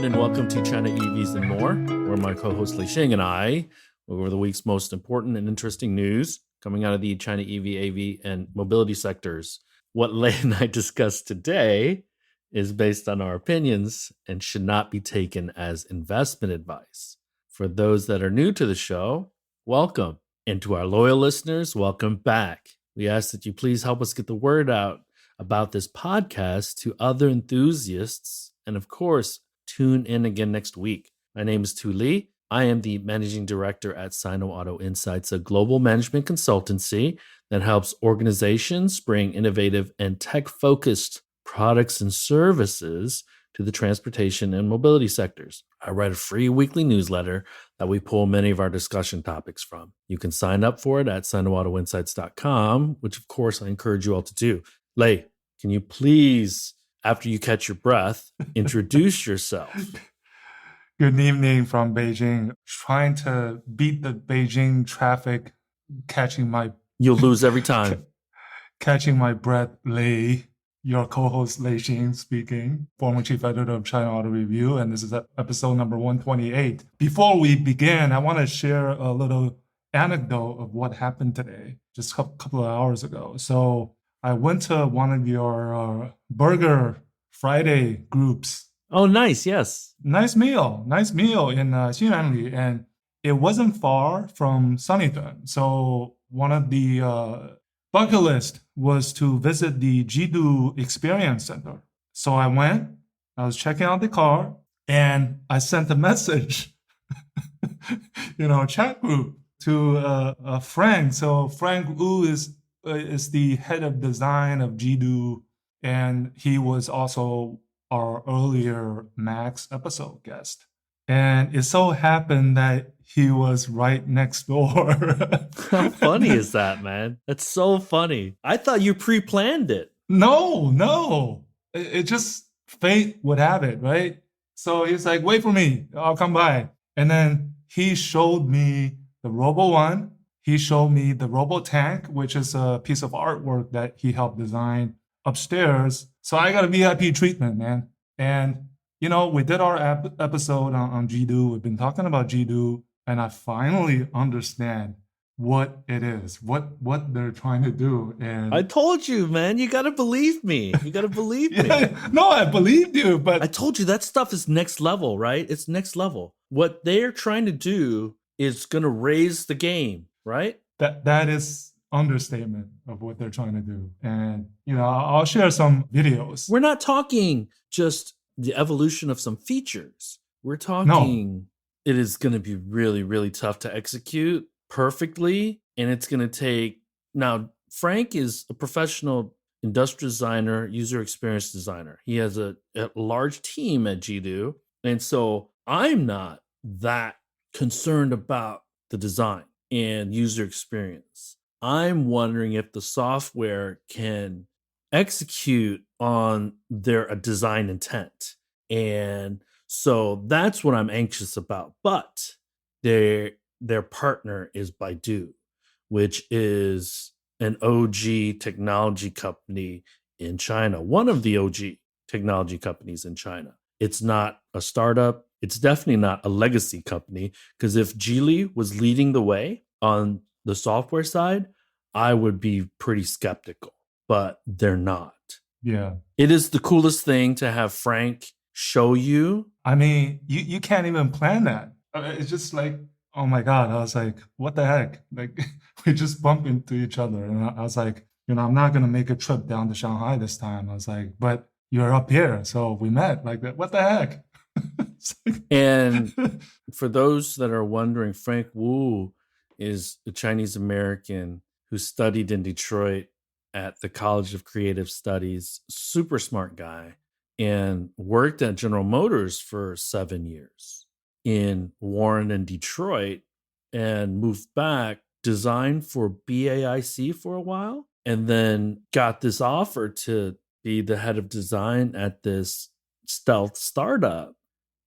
everyone, and welcome to China EVs and More, where my co-host Lei Xing and I go over the week's most important and interesting news coming out of the China EV, AV, and mobility sectors. What Lei and I discussed today is based on our opinions and should not be taken as investment advice. For those that are new to the show, welcome. And to our loyal listeners, welcome back. We ask that you please help us get the word out about this podcast to other enthusiasts. And of course, tune in again next week. My name is Tu Lei. I am the managing director at Sino Auto Insights, a global management consultancy that helps organizations bring innovative and tech-focused products and services to the transportation and mobility sectors. I write a free weekly newsletter that we pull many of our discussion topics from. You can sign up for it at sinoautoinsights.com, which of course I encourage you all to do. Lei, can you please, after you catch your breath, introduce yourself? Good evening from Beijing. Trying to beat the Beijing traffic, You'll lose every time. Catching my breath, Lei, your co-host Lei Xing speaking, former chief editor of China Auto Review, and this is episode number 128. Before we begin, I want to share a little anecdote of what happened today, just a couple of hours ago. So I went to one of your Burger Friday groups. Oh, nice. Yes. Nice meal in Xinyanli, and it wasn't far from Sanlitun. So one of the bucket list was to visit the Jidu Experience Center. So I went, I was checking out the car, and I sent a message, chat group to Frank. So Frank Wu is the head of design of Jidu, and he was also our earlier Max episode guest. And it so happened that he was right next door. How funny is that, man? That's so funny. I thought you pre-planned it. No. It just fate would have it, right? So he's like, wait for me, I'll come by. And then he showed me the Robo One. He showed me the Robo Tank, which is a piece of artwork that he helped design upstairs. So I got a VIP treatment, man. And, we did our episode on Jidu. We've been talking about Jidu, and I finally understand what it is, what they're trying to do. And I told you, man, you got to believe me. You got to believe me. No, I believed you, but I told you that stuff is next level, right? It's next level. What they're trying to do is going to raise the game, right? That is understatement of what they're trying to do. And, I'll share some videos. We're not talking just the evolution of some features. We're talking It is going to be really, really tough to execute perfectly. And it's going to take, now Frank is a professional industrial designer, user experience designer. He has a large team at Jidu. And so I'm not that concerned about the design and user experience. I'm wondering if the software can execute on their design intent. And so that's what I'm anxious about. But their partner is Baidu, which is an OG technology company in China, one of the OG technology companies in China. It's not a startup. It's definitely not a legacy company, because if Geely was leading the way on the software side, I would be pretty skeptical, but they're not. Yeah. It is the coolest thing to have Frank show you. I mean, you can't even plan that. It's just like, oh my God. I was like, what the heck? Like, we just bumped into each other. And I was like, I'm not going to make a trip down to Shanghai this time. I was like, but you're up here. So we met. Like, what the heck? And for those that are wondering, Frank Wu is a Chinese American who studied in Detroit at the College of Creative Studies, super smart guy, and worked at General Motors for 7 years in Warren and Detroit, and moved back, designed for BAIC for a while, and then got this offer to be the head of design at this stealth startup.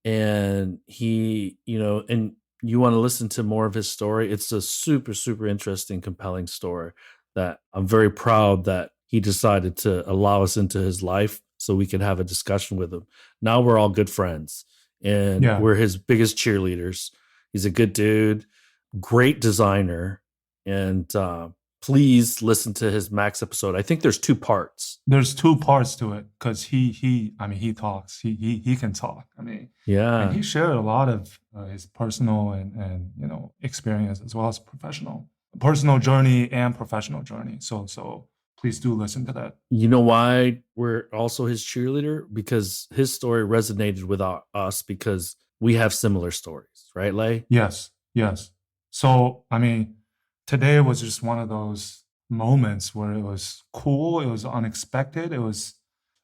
And he, and you want to listen to more of his story, it's a super, super interesting, compelling story that I'm very proud that he decided to allow us into his life so we could have a discussion with him. Now we're all good friends. and Yeah. we're his biggest cheerleaders. He's a good dude, great designer, and please listen to his Max episode. I think there's 2 parts. There's 2 parts to it because he talks. He can talk. And Yeah. he shared a lot of his personal and experience as well as personal journey and professional journey. So please do listen to that. You know why we're also his cheerleader? Because his story resonated with us because we have similar stories, right, Lei? Yes. So, today was just one of those moments where it was cool, it was unexpected, it was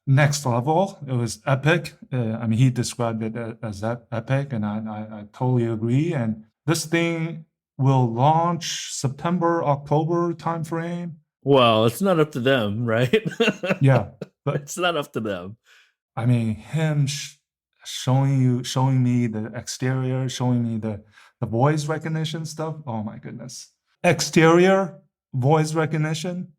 next level, it was epic. He described it as that epic, and I totally agree. And this thing will launch September, October timeframe. Well, it's not up to them, right? Yeah, but It's not up to them. him showing me the exterior, showing me the voice recognition stuff. Oh my goodness. Exterior voice recognition.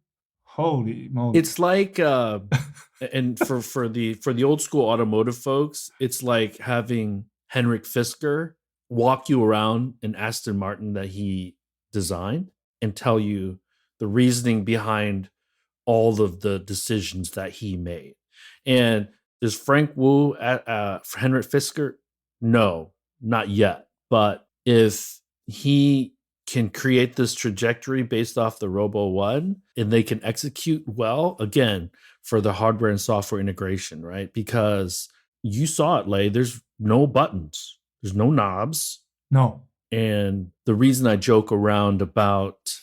Holy moly. It's like and for the old school automotive folks, it's like having Henrik Fisker walk you around an Aston Martin that he designed and tell you the reasoning behind all of the decisions that he made. And does Frank Wu at Henrik Fisker? No, not yet. But if he can create this trajectory based off the Robo One and they can execute well, again, for the hardware and software integration, right? Because you saw it, Lei, there's no buttons, there's no knobs. No. And the reason I joke around about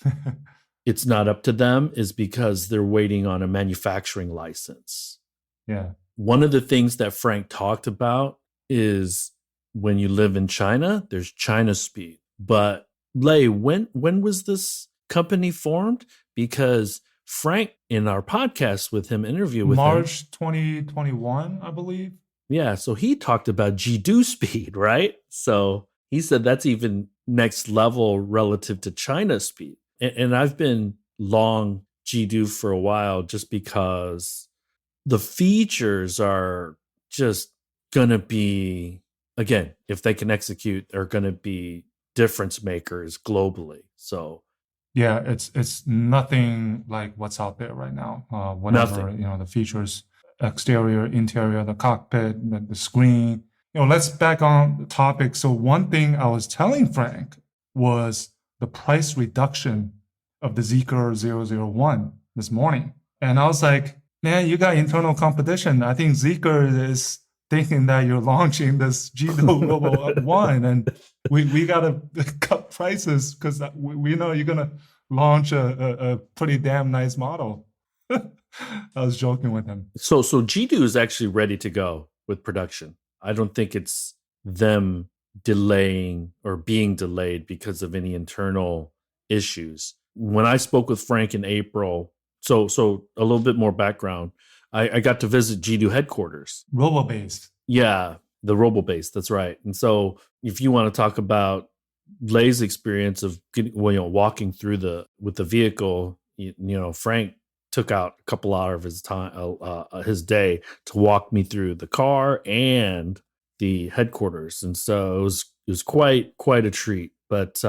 it's not up to them is because they're waiting on a manufacturing license. Yeah. One of the things that Frank talked about is when you live in China, there's China speed. But Lei, when was this company formed? Because Frank, in our podcast with him, interview with March him, 2021, I believe. Yeah, so he talked about Jidu speed, right? So he said that's even next level relative to China speed. And I've been long Jidu for a while just because the features are just going to be, again, if they can execute, they're going to be difference makers globally. So yeah, it's nothing like what's out there right now. Whatever, the features, exterior, interior, the cockpit, the screen. Let's back on the topic. So one thing I was telling Frank was the price reduction of the Zeekr 001 this morning. And I was like, man, you got internal competition. I think Zeekr is thinking that you're launching this Jidu Robo 1 and we got to cut prices because we know you're going to launch a pretty damn nice model. I was joking with him. So Jidu is actually ready to go with production. I don't think it's them delaying or being delayed because of any internal issues. When I spoke with Frank in April, so a little bit more background, I got to visit Jidu headquarters. Robo-based. Yeah, the robo-based, that's right. And so if you want to talk about Lei's experience of walking through with the vehicle, Frank took out a couple hours of his time, his day, to walk me through the car and the headquarters, and so it was quite a treat. But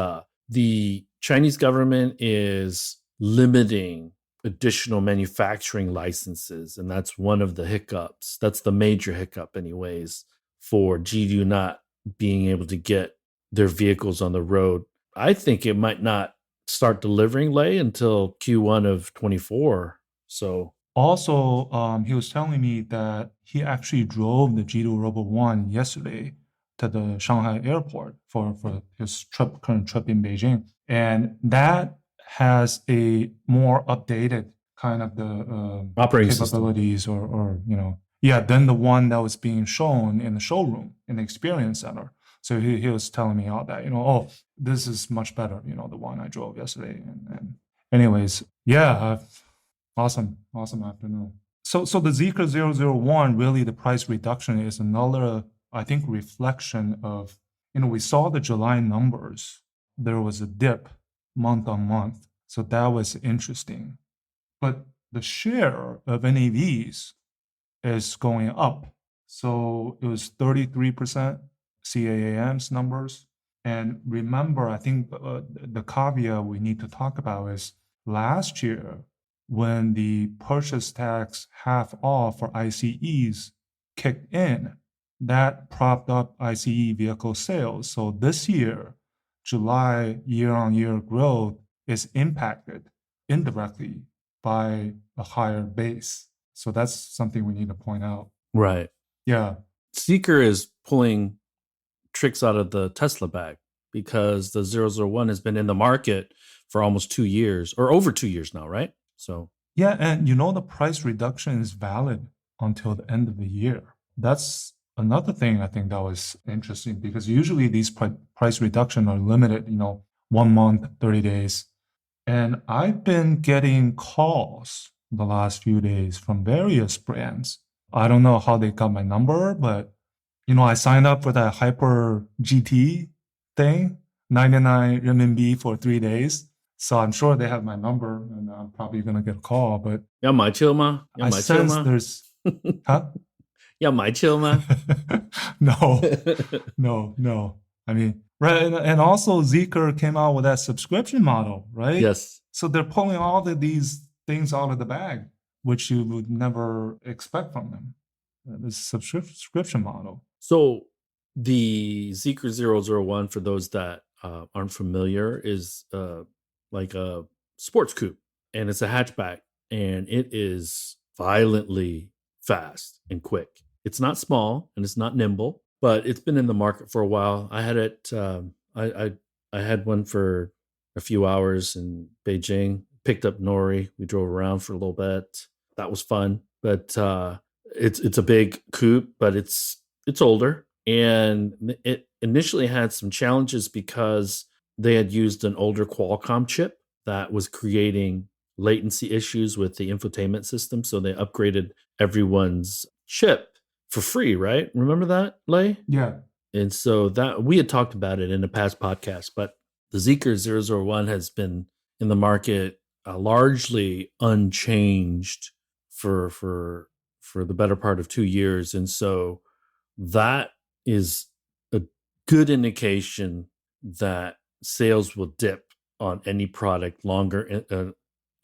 the Chinese government is limiting additional manufacturing licenses, and that's one of the hiccups. That's the major hiccup, anyways, for Jidu not being able to get their vehicles on the road. I think it might not start delivering, Lei, until Q1 of 24. So also, he was telling me that he actually drove the Jidu Robo 1 yesterday to the Shanghai airport for his current trip in Beijing, and that has a more updated kind of the operating capabilities system. or than the one that was being shown in the showroom in the experience center. So he was telling me all that, this is much better, the one I drove yesterday. And anyways, yeah, awesome afternoon. So the Zeekr 001, really the price reduction is another, I think, reflection of, we saw the July numbers. There was a dip month on month. So that was interesting. But the share of NEVs is going up. So it was 33% CAAM's numbers. And remember, I think the caveat we need to talk about is last year when the purchase tax half off for ICEs kicked in, that propped up ICE vehicle sales. So this year, July year-on-year growth is impacted indirectly by a higher base. So that's something we need to point out. Right. Yeah. Zeekr is pulling tricks out of the Tesla bag because the 001 has been in the market for almost 2 years or over 2 years now, right? So yeah, and the price reduction is valid until the end of the year. That's another thing I think that was interesting because usually these price reduction are limited, 1 month, 30 days. And I've been getting calls the last few days from various brands. I don't know how they got my number, but I signed up for that Hyper GT thing, 99 renminbi for 3 days. So I'm sure they have my number and I'm probably going to get a call, but 要买车吗？要 I 买车 sense 吗？ there's, huh? 要买车吗？ No. I mean, right. And also Zeekr came out with that subscription model, right? Yes. So they're pulling all of these things out of the bag, which you would never expect from them. This subscription model. So the Zeekr 001, for those that aren't familiar, is like a sports coupe, and it's a hatchback, and it is violently fast and quick. It's not small and it's not nimble, but it's been in the market for a while. I had it. I had one for a few hours in Beijing. Picked up Nori. We drove around for a little bit. That was fun, but it's a big coupe, but it's older, and it initially had some challenges because they had used an older Qualcomm chip that was creating latency issues with the infotainment system. So they upgraded everyone's chip for free, right? Remember that, Lei? Yeah. And so that we had talked about it in a past podcast, but the Zeekr 001 has been in the market largely unchanged for the better part of 2 years. And so that is a good indication that sales will dip on any product longer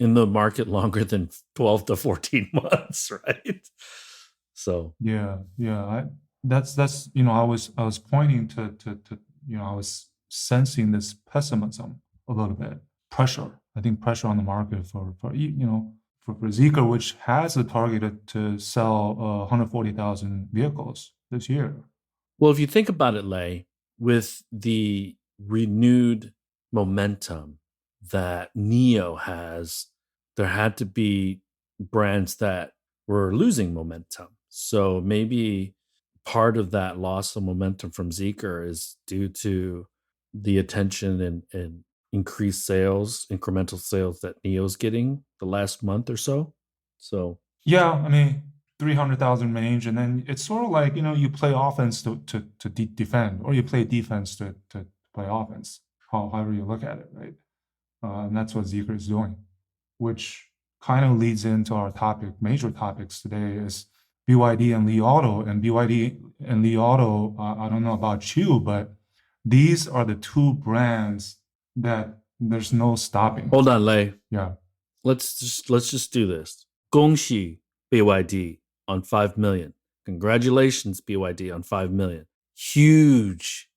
in the market longer than 12 to 14 months, right? So yeah. That's I was pointing to I was sensing this pessimism a little bit, pressure. I think pressure on the market for Zeekr, which has a target to sell 140,000 vehicles this year. Well, if you think about it, Lei, with the renewed momentum that NIO has, there had to be brands that were losing momentum. So maybe part of that loss of momentum from Zeekr is due to the attention and increased sales, incremental sales that NIO's getting the last month or so. So yeah, I mean 300,000 range, and then it's sort of like you play offense to defend, or you play defense to play offense. However you look at it, right? And that's what Zeekr is doing, which kind of leads into our major topics today is BYD and Li Auto. And BYD and Li Auto, I don't know about you, but these are the two brands that there's no stopping. Hold on, Lei. Yeah. Let's just do this. 恭喜 BYD on 5 million. Congratulations, BYD, on 5 million. Huge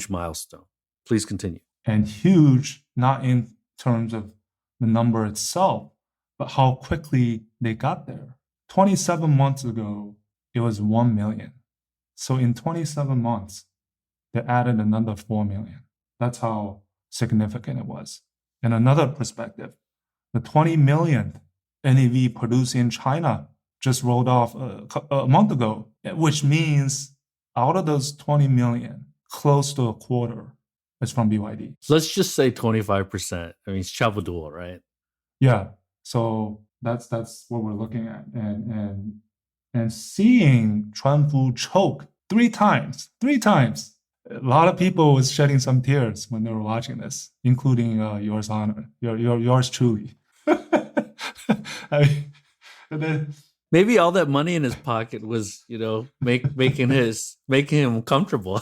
milestone. Please continue. And huge, not in terms of the number itself, but how quickly they got there. 27 months ago, it was 1 million. So in 27 months, they added another 4 million. That's how significant it was. In another perspective, the 20 millionth NEV produced in China just rolled off a month ago, which means out of those 20 million, close to a quarter is from BYD. Let's just say 25%. I mean, it's 差不多, right? Yeah. So that's what we're looking at. And seeing Chuanfu choke three times. A lot of people was shedding some tears when they were watching this, including yours truly. I mean, and then, maybe all that money in his pocket was, making him comfortable.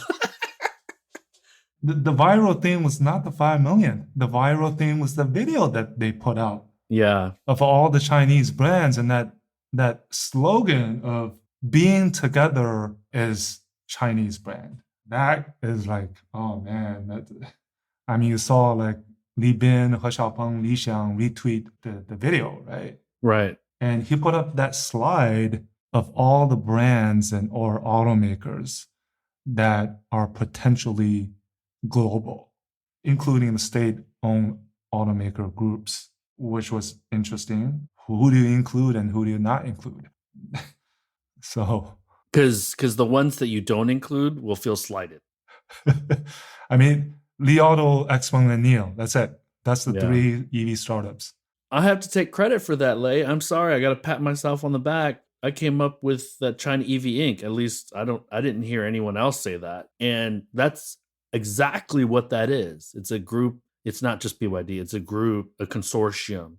the viral thing was not the 5 million. The viral thing was the video that they put out Yeah. of all the Chinese brands, and that slogan of being together as Chinese brand. That is like, oh man, I mean, you saw like Li Bin, He Xiaopeng, Li Xiang retweet the video, right? Right. And he put up that slide of all the brands and or automakers that are potentially global, including the state-owned automaker groups, which was interesting. Who do you include and who do you not include? So, Because the ones that you don't include will feel slighted. I mean, Li Auto, XPeng, and Neo. That's it. That's the Yeah. 3 EV startups. I have to take credit for that, Lei. I'm sorry. I got to pat myself on the back. I came up with that China EV Inc. At least I didn't hear anyone else say that. And that's exactly what that is. It's a group. It's not just BYD. It's a group, a consortium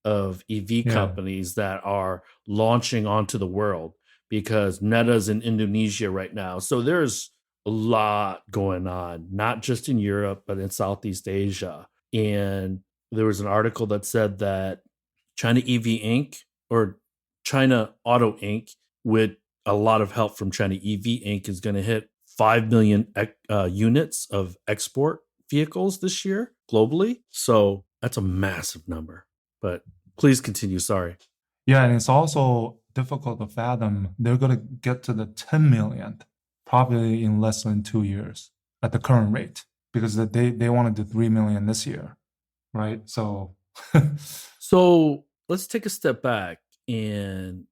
of EV companies that are launching onto the world, because Neta's in Indonesia right now. So there's a lot going on, not just in Europe, but in Southeast Asia. And there was an article that said that China EV Inc. or China Auto Inc., with a lot of help from China EV Inc., is going to hit 5 million units of export vehicles this year globally. So that's a massive number. But please continue. Sorry. Yeah, and it's also difficult to fathom. They're going to get to the 10 millionth probably in less than 2 years at the current rate, because they want to do 3 million this year, right? So, So let's take a step back and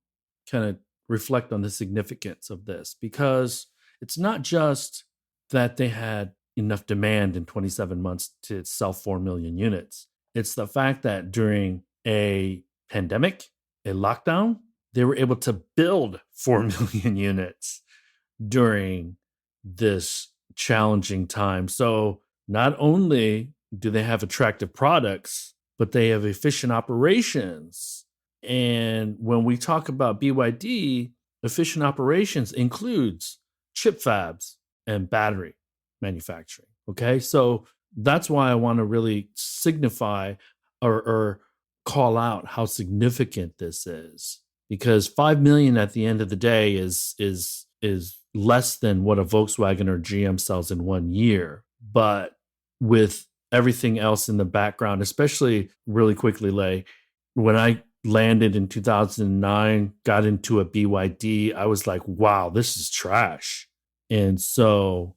kind of reflect on the significance of this, because it's not just that they had enough demand in 27 months to sell 4 million units. It's the fact that during a pandemic, a lockdown, they were able to build 4 million units during this challenging time. So not only do they have attractive products, but they have efficient operations. And when we talk about BYD, efficient operations includes chip fabs and battery manufacturing. Okay. So that's why I want to really signify or call out how significant this is, because 5 million at the end of the day is less than what a Volkswagen or GM sells in 1 year. But with everything else in the background, especially really quickly, Lei, when I landed in 2009, got into a BYD, I was like, wow, this is trash. And so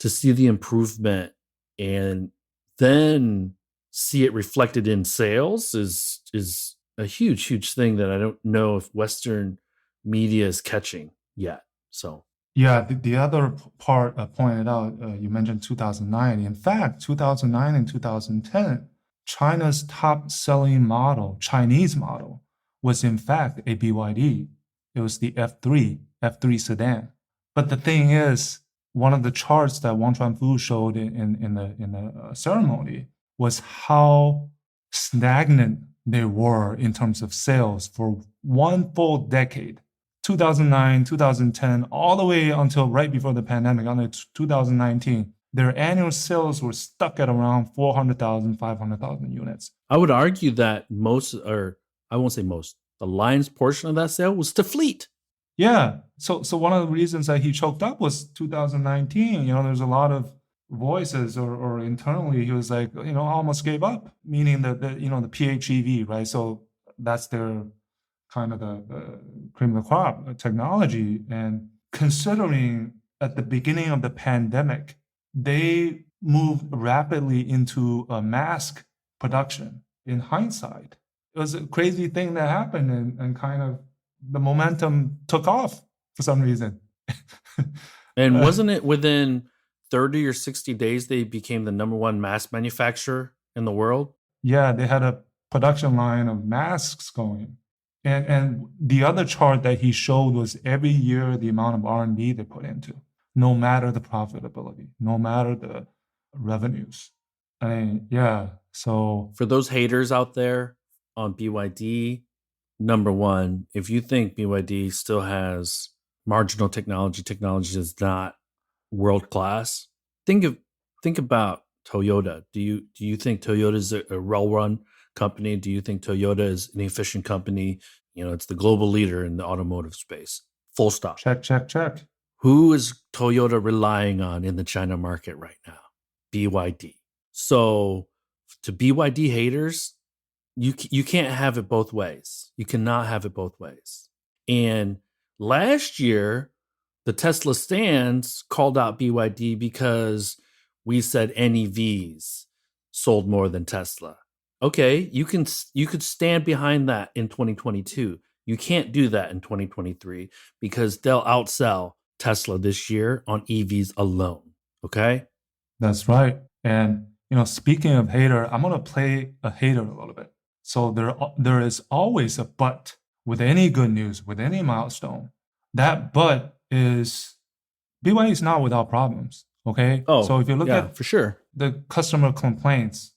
to see the improvement and then see it reflected in sales is a huge thing that I don't know if Western media is catching yet. So yeah, the other part pointed out, you mentioned 2009. In fact, 2009 and 2010, China's top selling model, Chinese model, was in fact a BYD. It was the F3 sedan. But the thing is, one of the charts that Wang Chuanfu showed in the ceremony was how stagnant they were in terms of sales for one full decade. 2009, 2010, all the way until right before the pandemic, until 2019, their annual sales were stuck at around 400,000, 500,000 units. I would argue that most, or I won't say most, the lion's portion of that sale was to fleet. Yeah. So one of the reasons that he choked up was 2019. There's a lot of voices or internally, he was like, almost gave up, meaning that the PHEV, right? So that's their kind of the cream of the crop technology. And considering at the beginning of the pandemic, they moved rapidly into a mask production. In hindsight, it was a crazy thing that happened, and kind of the momentum took off for some reason. And wasn't it within 30 or 60 days they became the number one mask manufacturer in the world? Yeah, they had a production line of masks going. And the other chart that he showed was every year the amount of R&D they put into, no matter the profitability, no matter the revenues. I mean, yeah. So for those haters out there on BYD, number one, if you think BYD still has marginal technology that's not world class, think of think about Toyota. Do you think Toyota is a well-run company? Do you think Toyota is an efficient company? It's the global leader in the automotive space. Full stop. Check, check, check. Who is Toyota relying on in the China market right now? BYD. So to BYD haters, you can't have it both ways. You cannot have it both ways. And last year, the Tesla stands called out BYD because we said NEVs sold more than Tesla. Okay, you could stand behind that in 2022. You can't do that in 2023 because they'll outsell Tesla this year on EVs alone. Okay? That's right. And speaking of hater, I'm gonna play a hater a little bit. So there is always a but with any good news, with any milestone. That but is BYD is not without problems. Okay. Oh, So if you look yeah, at for sure. the customer complaints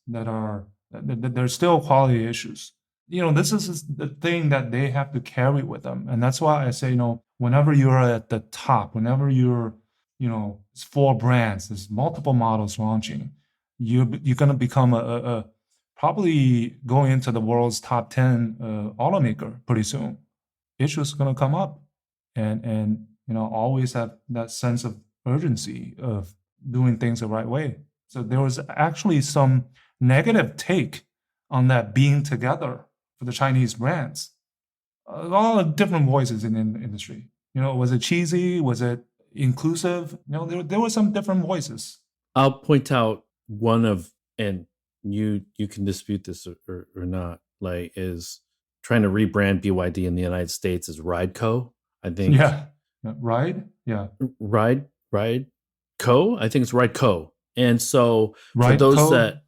there's still quality issues. This is the thing that they have to carry with them. And that's why I say, whenever you're at the top, whenever it's 4 brands, there's multiple models launching, you're going to become a probably going into the world's top 10 automaker pretty soon. Issues going to come up, and always have that sense of urgency of doing things the right way. So there was actually some negative take on that being together for the Chinese brands. A lot of different voices in the industry. Was it cheesy? Was it inclusive? There were some different voices. I'll point out one of, and you can dispute this or not, like, is trying to rebrand BYD in the United States as Rideco. I think. Yeah. Ride? Yeah. Ride Co. I think it's Rideco. And so Ride for those Co? that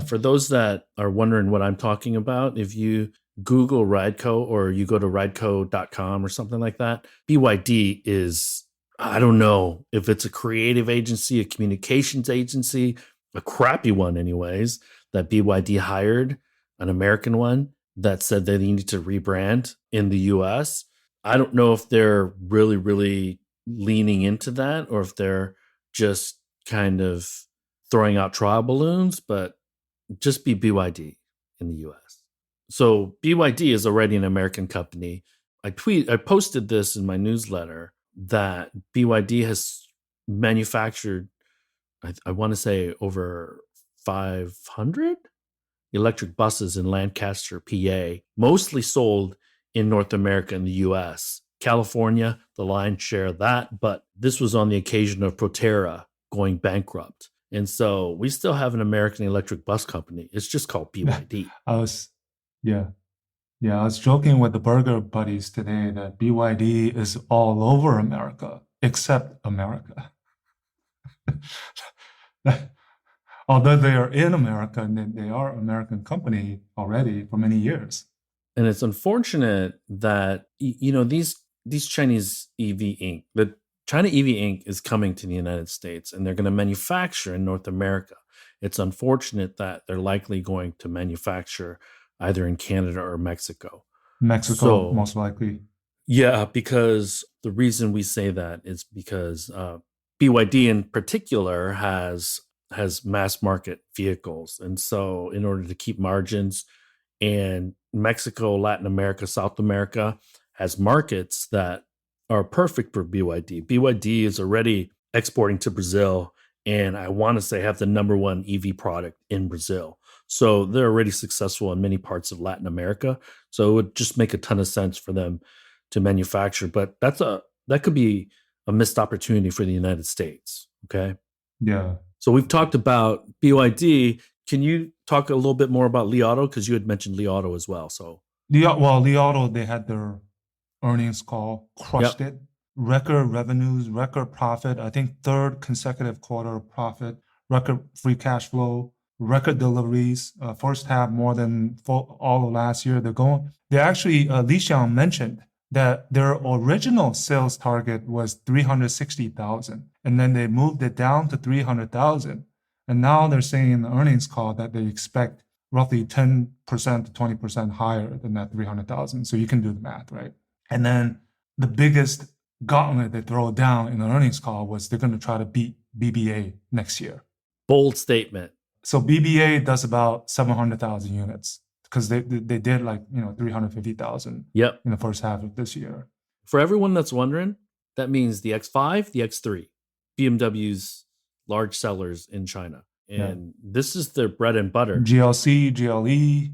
for those that are wondering what I'm talking about, if you Google Rideco or you go to rideco.com or something like that, BYD is, I don't know if it's a creative agency, a communications agency, a crappy one anyways, that BYD hired, an American one that said they needed to rebrand in the US. I don't know if they're really, really leaning into that or if they're just kind of throwing out trial balloons, but just be BYD in the US. So BYD is already an American company. I posted this in my newsletter that BYD has manufactured, I want to say, over 500 electric buses in Lancaster, PA, mostly sold in North America and the US. California, the lion's share of that, but this was on the occasion of Proterra going bankrupt. And so we still have an American electric bus company. It's just called BYD. I was joking with the burger buddies today that BYD is all over America, except America. Although they are in America and they are an American company already for many years. And it's unfortunate that, these Chinese EV Inc., the China EV Inc. is coming to the United States and they're going to manufacture in North America. It's unfortunate that they're likely going to manufacture either in Canada or Mexico. Mexico, most likely. Yeah, because the reason we say that is because BYD in particular has mass market vehicles. And so in order to keep margins, and Mexico, Latin America, South America has markets that are perfect for BYD. BYD is already exporting to Brazil, and I want to say have the number 1 EV product in Brazil. So they're already successful in many parts of Latin America. So it would just make a ton of sense for them to manufacture. But that could be a missed opportunity for the United States. Okay. Yeah. So we've talked about BYD. Can you talk a little bit more about Li Auto? Because you had mentioned Li Auto as well. So Li Auto, they had their earnings call, crushed it. Record revenues, record profit. I think 3rd consecutive quarter profit, record free cash flow, record deliveries. First half more than all of last year. They actually, Li Xiang mentioned that their original sales target was 360,000, and then they moved it down to 300,000. And now they're saying in the earnings call that they expect roughly 10% to 20% higher than that 300,000. So you can do the math, right? And then the biggest gauntlet they throw down in the earnings call was they're going to try to beat BBA next year. Bold statement. So BBA does about 700,000 units because they did like 350,000 Yep. in the first half of this year. For everyone that's wondering, that means the X5, the X3, BMW's large sellers in China. And this is their bread and butter. GLC, GLE.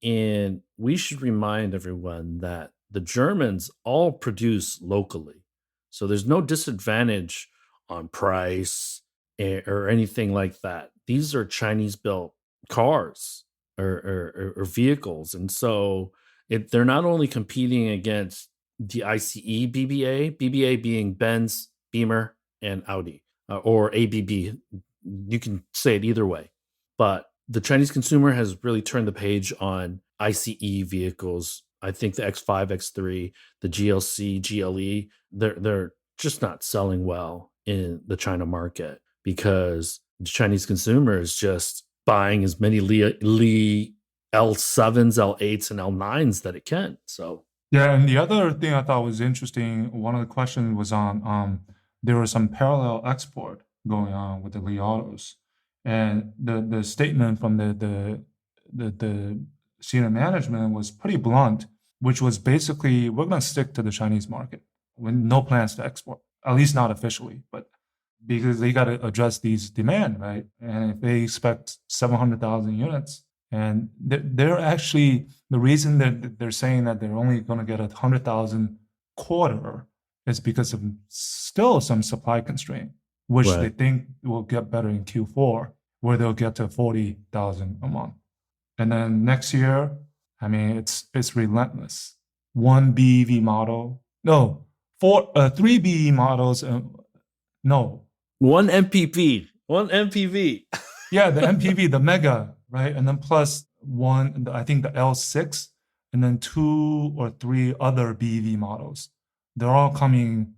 And we should remind everyone that the Germans all produce locally. So there's no disadvantage on price or anything like that. These are Chinese-built cars or vehicles. And so they're not only competing against the ICE BBA being Benz, Beamer, and Audi, or ABB. You can say it either way. But the Chinese consumer has really turned the page on ICE vehicles. I think the X5, X3, the GLC, GLE, they're just not selling well in the China market because the Chinese consumer is just buying as many Li L7s, L8s, and L9s that it can. So yeah, and the other thing I thought was interesting, one of the questions was on there was some parallel export going on with the Li Autos. And the statement from the senior management was pretty blunt, which was basically, we're going to stick to the Chinese market with no plans to export, at least not officially, but because they got to address these demand, right? And if they expect 700,000 units, and they're actually, the reason that they're saying that they're only going to get 100,000 quarter is because of still some supply constraint, which they think will get better in Q4, where they'll get to 40,000 a month. And then next year, I mean, it's relentless. One BEV model, three BE models, one MPV, Yeah, the MPV, the Mega, right? And then plus one, I think the L6, and then 2 or 3 other BEV models. They're all coming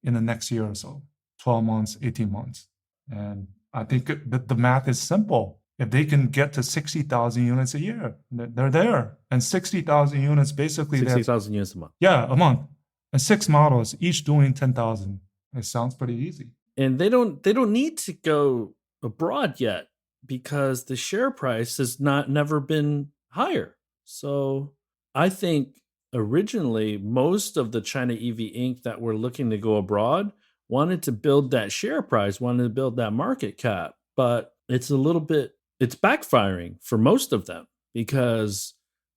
in the next year or so, 12 months, 18 months. And I think that the math is simple. If they can get to 60,000 units a year, they're there. And 60,000 units, basically 60,000 units a month. Yeah, a month. And 6 models, each doing 10,000. It sounds pretty easy. And they don't need to go abroad yet because the share price has never been higher. So I think originally most of the China EV Inc. that were looking to go abroad wanted to build that share price, wanted to build that market cap, but it's backfiring for most of them because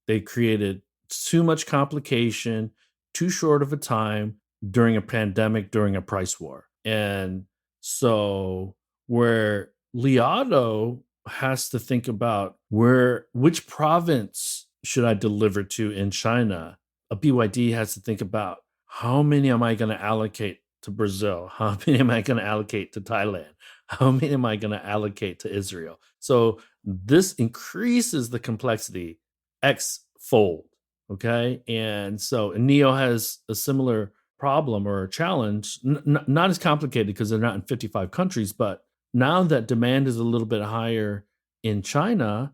they created too much complication, too short of a time during a pandemic, during a price war. And so where Li Auto has to think about which province should I deliver to in China, a BYD has to think about how many am I going to allocate to Brazil? How many am I going to allocate to Thailand? How many am I going to allocate to Israel? So this increases the complexity X-fold, okay? And so NIO has a similar problem or a challenge, not as complicated because they're not in 55 countries, but now that demand is a little bit higher in China,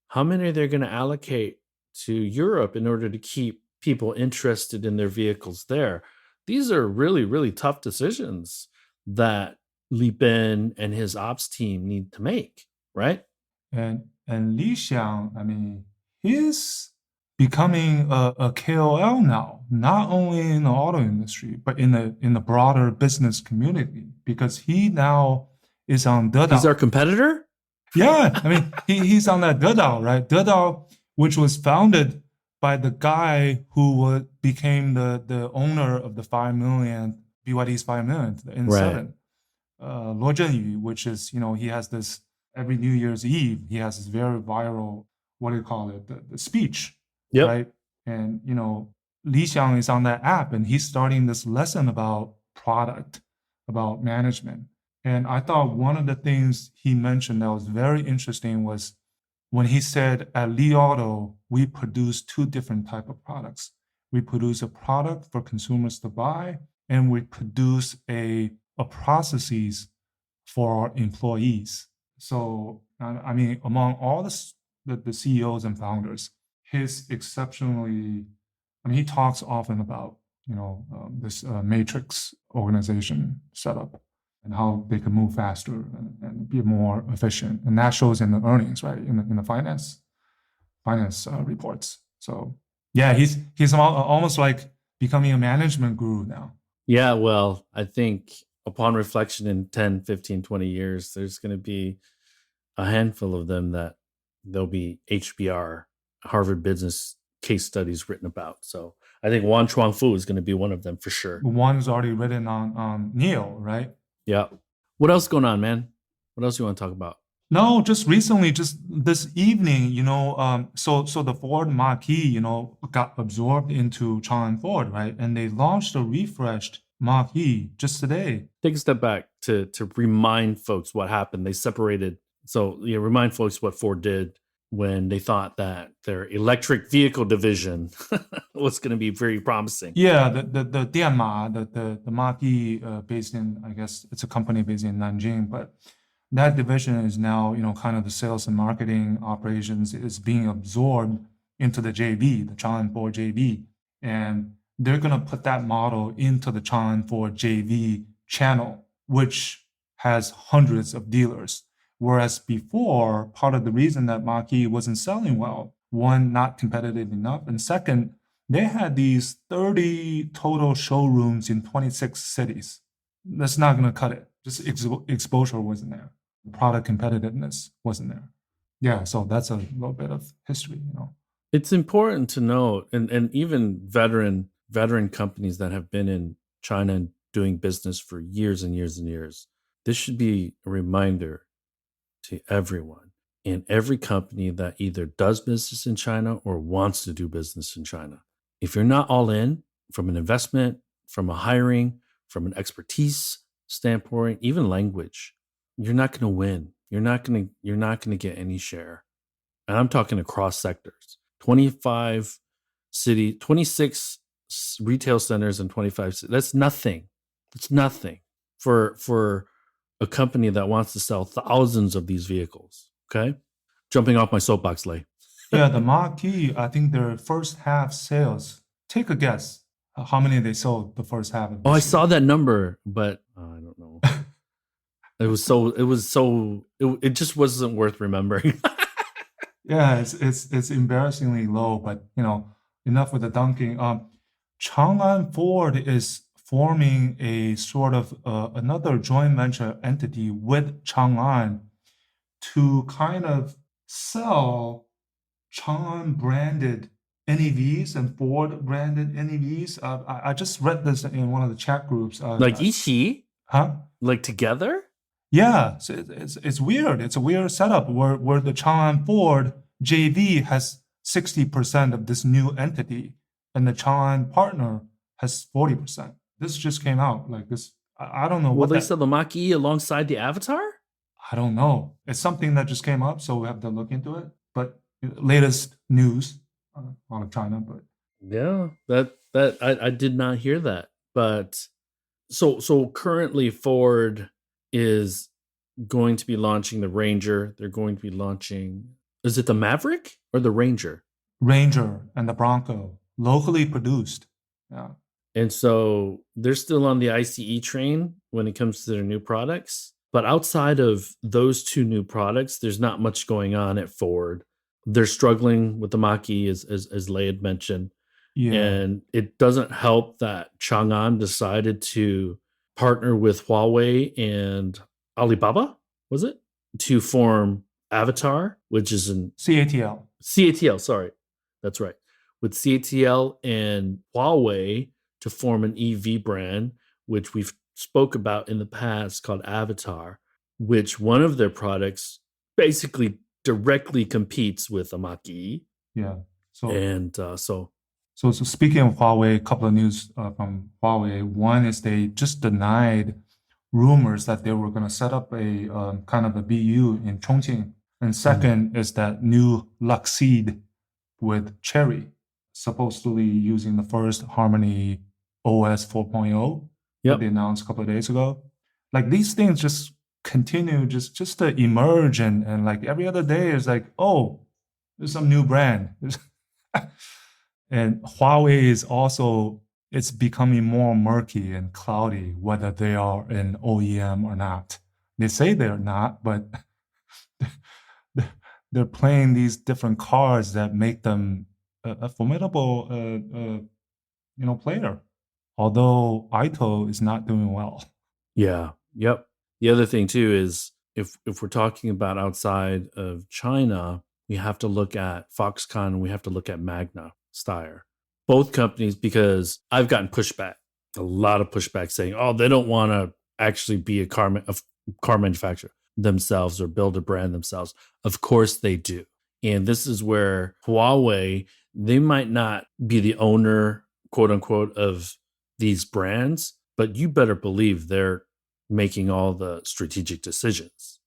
how many are they going to allocate to Europe in order to keep people interested in their vehicles there? These are really, really tough decisions that Li Ben and his ops team need to make, right? And Li Xiang, I mean, he's becoming a KOL now, not only in the auto industry, but in the broader business community, because he now is on Dedao. He's our competitor? Yeah, I mean, he's on that Dedao, right? Dedao, which was founded by the guy who became the owner of the 5 million, BYD's 5 million in 7. Luo Zhenyu, which is, he has this, every New Year's Eve, he has this very viral, what do you call it, the speech, right? And, Li Xiang is on that app, and he's starting this lesson about product, about management. And I thought one of the things he mentioned that was very interesting was when he said, at Li Auto, we produce 2 different types of products. We produce a product for consumers to buy, and we produce a processes for our employees. So, I mean, among all the CEOs and founders, his exceptionally, I mean, he talks often about, this matrix organization setup. and how they can move faster and be more efficient. And that shows in the earnings, right? In the finance reports. So yeah, he's almost like becoming a management guru now. Yeah, well, I think upon reflection in 10, 15, 20 years, there's going to be a handful of them that there'll be HBR, Harvard Business case studies written about. So I think Wan Chuangfu is going to be one of them for sure. One's already written on NEO, right? Yeah. What else going on, man? What else you want to talk about? No, just recently, just this evening, so the Ford Mach-E, got absorbed into Chang'an Ford, right? And they launched a refreshed Mach-E just today. Take a step back to remind folks what happened. They separated. So remind folks what Ford did when they thought that their electric vehicle division was going to be very promising. Yeah, the Dianma, the Mach-E based in, I guess it's a company based in Nanjing, but that division is now, kind of the sales and marketing operations is being absorbed into the JV, the Chang'an Ford JV. And they're going to put that model into the Chang'an Ford JV channel, which has hundreds of dealers. Whereas before, part of the reason that Mach-E wasn't selling well, one, not competitive enough, and second, they had these 30 total showrooms in 26 cities. That's not going to cut it. Just exposure wasn't there. Product competitiveness wasn't there. Yeah, so that's a little bit of history, It's important to note, and even veteran companies that have been in China and doing business for years and years and years, this should be a reminder to everyone in every company that either does business in China or wants to do business in China. If you're not all in from an investment, from a hiring, from an expertise standpoint, even language, you're not going to win. You're not going to get any share. And I'm talking across sectors. 26 retail centers and 25 cities. That's nothing. It's nothing for a company that wants to sell thousands of these vehicles. Okay? Jumping off my soapbox, Lei. Yeah, the Mach-E, I think their first half sales, take a guess how many they sold the first half of this I year. saw that number, but I don't know. It just wasn't worth remembering. Yeah, it's embarrassingly low, but enough with the dunking. Chang'an Ford is forming a sort of another joint venture entity with Chang'an to kind of sell Chang'an branded NEVs and Ford branded NEVs. I just read this in one of the chat groups. Like Ichi? Huh? Like together? Yeah, so it's weird. It's a weird setup where the Chang'an Ford JV has 60% of this new entity, and the Chang'an partner has 40%. This just came out like this. I don't know. Will they sell the Mach-E alongside the Avatar? I don't know. It's something that just came up, so we have to look into it. But latest news out of China. But yeah, that I did not hear that. But so currently Ford is going to be launching the Ranger. They're going to be launching, is it the Maverick or the Ranger? Ranger and the Bronco, locally produced. Yeah. And so they're still on the ICE train when it comes to their new products. But outside of those two new products, there's not much going on at Ford. They're struggling with the Mach-E, as Lei had mentioned. Yeah. And it doesn't help that Chang'an decided to partner with Huawei and Alibaba, was it? To form Avatar, which is an CATL, sorry. That's right. With CATL and Huawei to form an EV brand, which we've spoke about in the past called Avatar, which one of their products basically directly competes with a Mach-E. Yeah. So speaking of Huawei, a couple of news from Huawei. One is they just denied rumors that they were going to set up a kind of a BU in Chongqing. And second is that new Luxeed with Cherry, supposedly using the first Harmony OS 4.0 that they announced a couple of days ago. Like these things just continue just to emerge and like every other day is like, oh, there's some new brand. And Huawei is also it's becoming more murky and cloudy whether they are an OEM or not. They say they're not, but they're playing these different cards that make them a formidable, player. Although Ito is not doing well. Yeah. Yep. The other thing too is if we're talking about outside of China, we have to look at Foxconn and we have to look at Magna Steyr. Both companies, because I've gotten pushback, a lot of pushback saying, oh, they don't want to actually be a car manufacturer themselves or build a brand themselves. Of course they do. And this is where Huawei, they might not be the owner, quote unquote, of these brands, but you better believe they're making all the strategic decisions.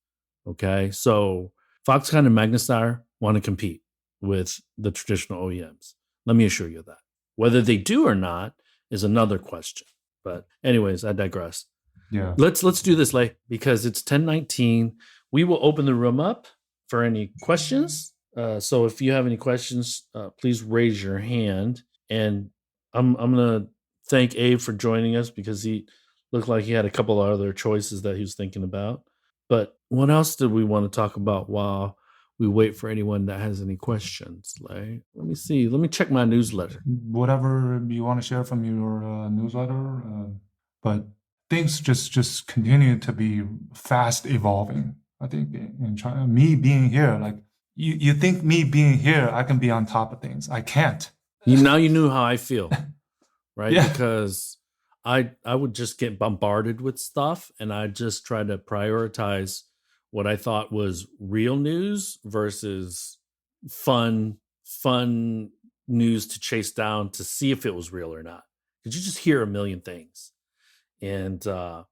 Okay. So Foxconn and Magna Steyr want to compete with the traditional OEMs. Let me assure you that. Whether they do or not is another question. But anyways, I digress. Yeah. Let's do this, Lei, because it's 10:19. We will open the room up for any questions. So if you have any questions, please raise your hand. And I'm gonna thank Abe for joining us because he looked like he had a couple of other choices that he was thinking about. But what else did we want to talk about while we wait for anyone that has any questions? Lei, let me see. Let me check my newsletter. Whatever you want to share from your newsletter, but things just continue to be fast evolving. I think in China, me being here, like you think me being here, I can be on top of things. I can't. Now you knew how I feel, right? Yeah. Because I would just get bombarded with stuff, and I just try to prioritize what I thought was real news versus fun news to chase down to see if it was real or not. Because you just hear a million things. And the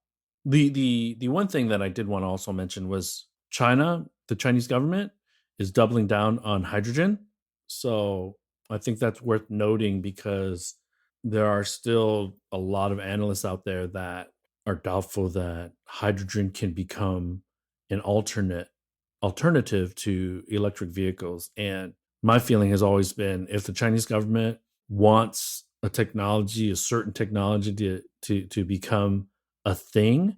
one thing that I did want to also mention was China, the Chinese government is doubling down on hydrogen. So I think that's worth noting because there are still a lot of analysts out there that are doubtful that hydrogen can become an alternative to electric vehicles. And my feeling has always been if the Chinese government wants a certain technology to become a thing,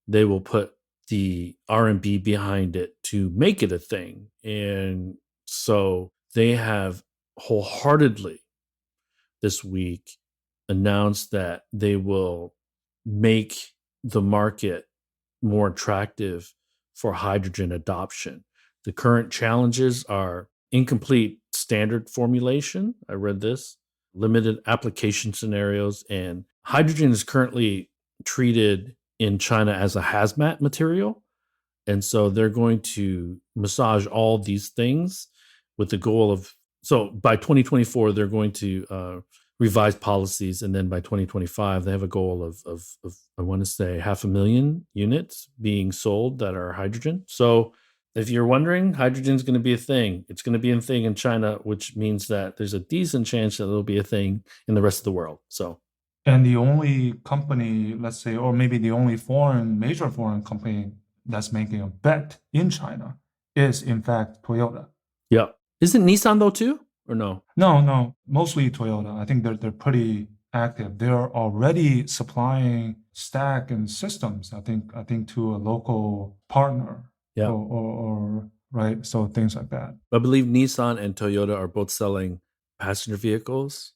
they will put the R&D behind it to make it a thing. And so they have wholeheartedly this week announced that they will make the market more attractive for hydrogen adoption. The current challenges are incomplete standard formulation. I read this, limited application scenarios, and hydrogen is currently treated in China as a hazmat material. And so they're going to massage all these things with the goal of, so by 2024, they're going to revise policies. And then by 2025, they have a goal of I want to say 500,000 units being sold that are hydrogen. So if you're wondering, hydrogen is going to be a thing. It's going to be a thing in China, which means that there's a decent chance that it'll be a thing in the rest of the world. So, And the only company, let's say, or maybe the only major foreign company that's making a bet in China is, in fact, Toyota. yeah. Isn't Nissan though too, or no? No, mostly Toyota. I think they're pretty active. They're already supplying stack and systems. I think to a local partner. Yeah. Or right. So things like that. I believe Nissan and Toyota are both selling passenger vehicles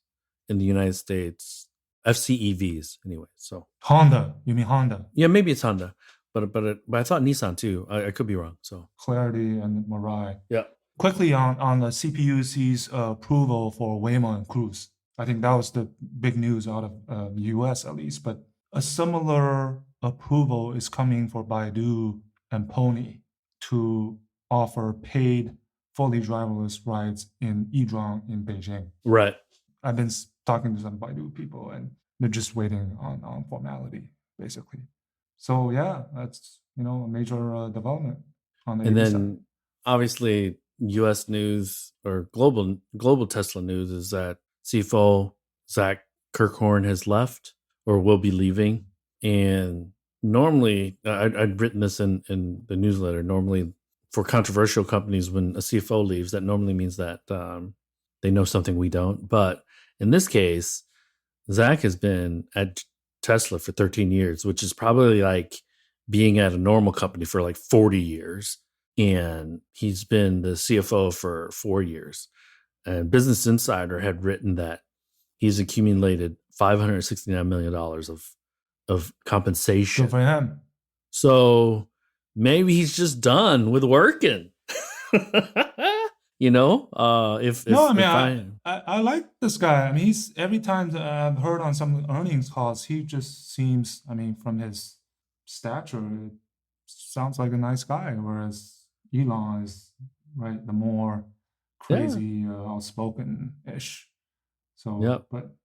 in the United States, FCEVs anyway. So Honda, you mean Honda? Yeah, maybe it's Honda, but I thought Nissan too. I could be wrong. So Clarity and Mirai. Yeah. Quickly on the CPUC's approval for Waymo and Cruise. I think that was the big news out of the US at least. But a similar approval is coming for Baidu and Pony to offer paid, fully driverless rides in Yizhuang in Beijing. Right. I've been talking to some Baidu people, and they're just waiting on formality, basically. So yeah, that's a major development on the And EV then side. obviously U.S. news or global Tesla news is that CFO Zach Kirkhorn has left or will be leaving. And normally, I'd written this in the newsletter. Normally, for controversial companies, when a CFO leaves, that normally means that they know something we don't. But in this case, Zach has been at Tesla for 13 years, which is probably like being at a normal company for like 40 years. And he's been the CFO for 4 years. And Business Insider had written that he's accumulated $569 million of compensation. Good for him. So maybe he's just done with working. I like this guy. I mean, he's every time I've heard on some earnings calls, he just seems, I mean, from his stature, it sounds like a nice guy. Whereas Elon is, right, the more crazy, outspoken-ish. So, Yep. but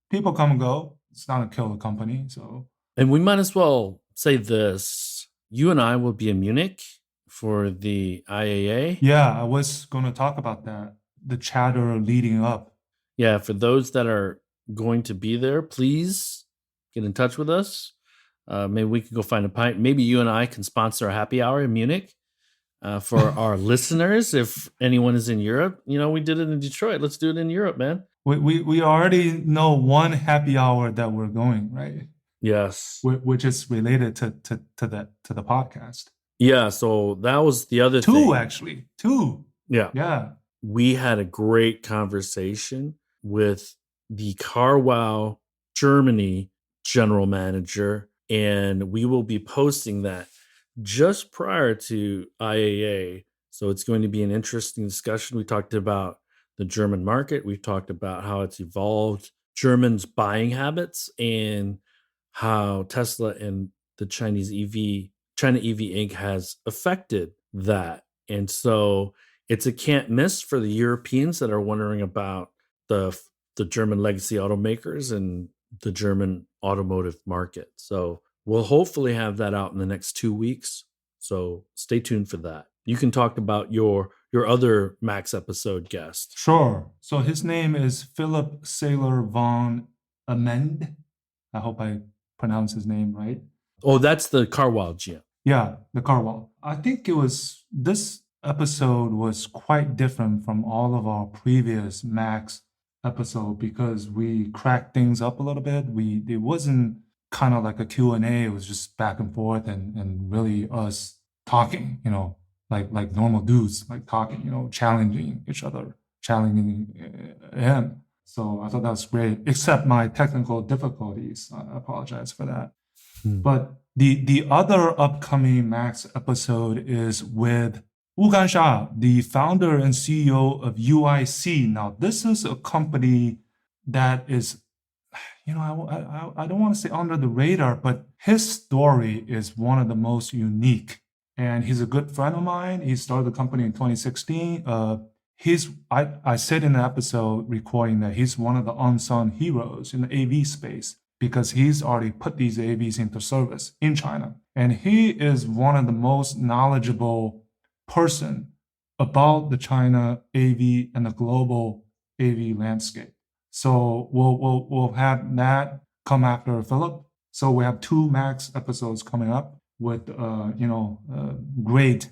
people come and go. It's not a killer company, so. And we might as well say this. You and I will be in Munich for the IAA. Yeah, I was going to talk about that. The chatter leading up. Yeah, for those that are going to be there, please get in touch with us. Maybe we could go find a pint. Maybe you and I can sponsor a happy hour in Munich for our listeners. If anyone is in Europe, we did it in Detroit. Let's do it in Europe, man. We already know one happy hour that we're going, right? Yes, which is related to the podcast. Yeah, so that was the other thing. Two. Yeah. We had a great conversation with the CarWow Germany general manager, and we will be posting that just prior to IAA. So it's going to be an interesting discussion. We talked about the German market. We've talked about how it's evolved, Germans' buying habits, and how Tesla and the China EV Inc. has affected that. And so it's a can't miss for the Europeans that are wondering about the German legacy automakers and the German automotive market. So we'll hopefully have that out in the next 2 weeks. So stay tuned for that. You can talk about your other Max episode guest. Sure. So his name is Philip Saylor von Amend. I hope I pronounce his name right. Oh, that's the CarWow GM. Yeah, the CarWow. I think this episode was quite different from all of our previous Max episode because we cracked things up a little bit. It wasn't kind of like a Q&A. It was just back and forth and really us talking, like normal dudes, like talking, challenging each other, challenging him. So I thought that was great, except my technical difficulties. I apologize for that. But the other upcoming Max episode is with Wu Gansha, the founder and CEO of UIC. Now, this is a company that is, I don't want to say under the radar, but his story is one of the most unique. And he's a good friend of mine. He started the company in 2016. I said in the episode recording that he's one of the unsung heroes in the AV space because he's already put these AVs into service in China. And he is one of the most knowledgeable person about the China AV and the global AV landscape. So we'll have that come after Philip. So we have 2 Max episodes coming up with great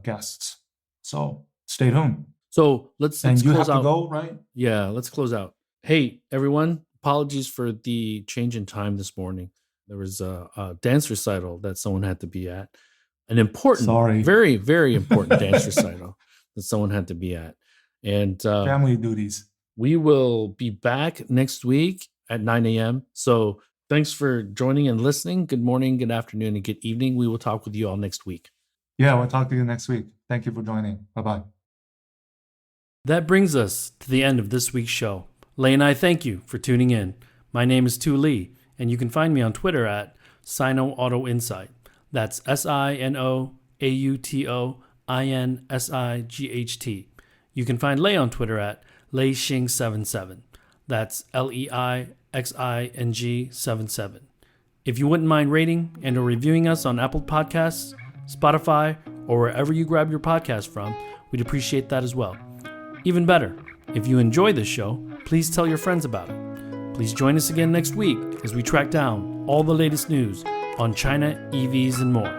guests. So stay tuned. So let's and you close have out. To go, right? Yeah, let's close out. Hey, everyone, apologies for the change in time this morning. There was a dance recital that someone had to be at. An important, very, very important dance recital that someone had to be at. And family duties. We will be back next week at 9 a.m. So thanks for joining and listening. Good morning, good afternoon, and good evening. We will talk with you all next week. Yeah, we'll talk to you next week. Thank you for joining. Bye-bye. That brings us to the end of this week's show. Lei and I thank you for tuning in. My name is Tu Lei, and you can find me on Twitter at Sino Auto Insight. That's SinoAutoInsight. You can find Lei on Twitter at LeiXing77. That's LEIXING77. If you wouldn't mind rating and or reviewing us on Apple Podcasts, Spotify, or wherever you grab your podcast from, we'd appreciate that as well. Even better, if you enjoy this show, please tell your friends about it. Please join us again next week as we track down all the latest news on China, EVs, and more.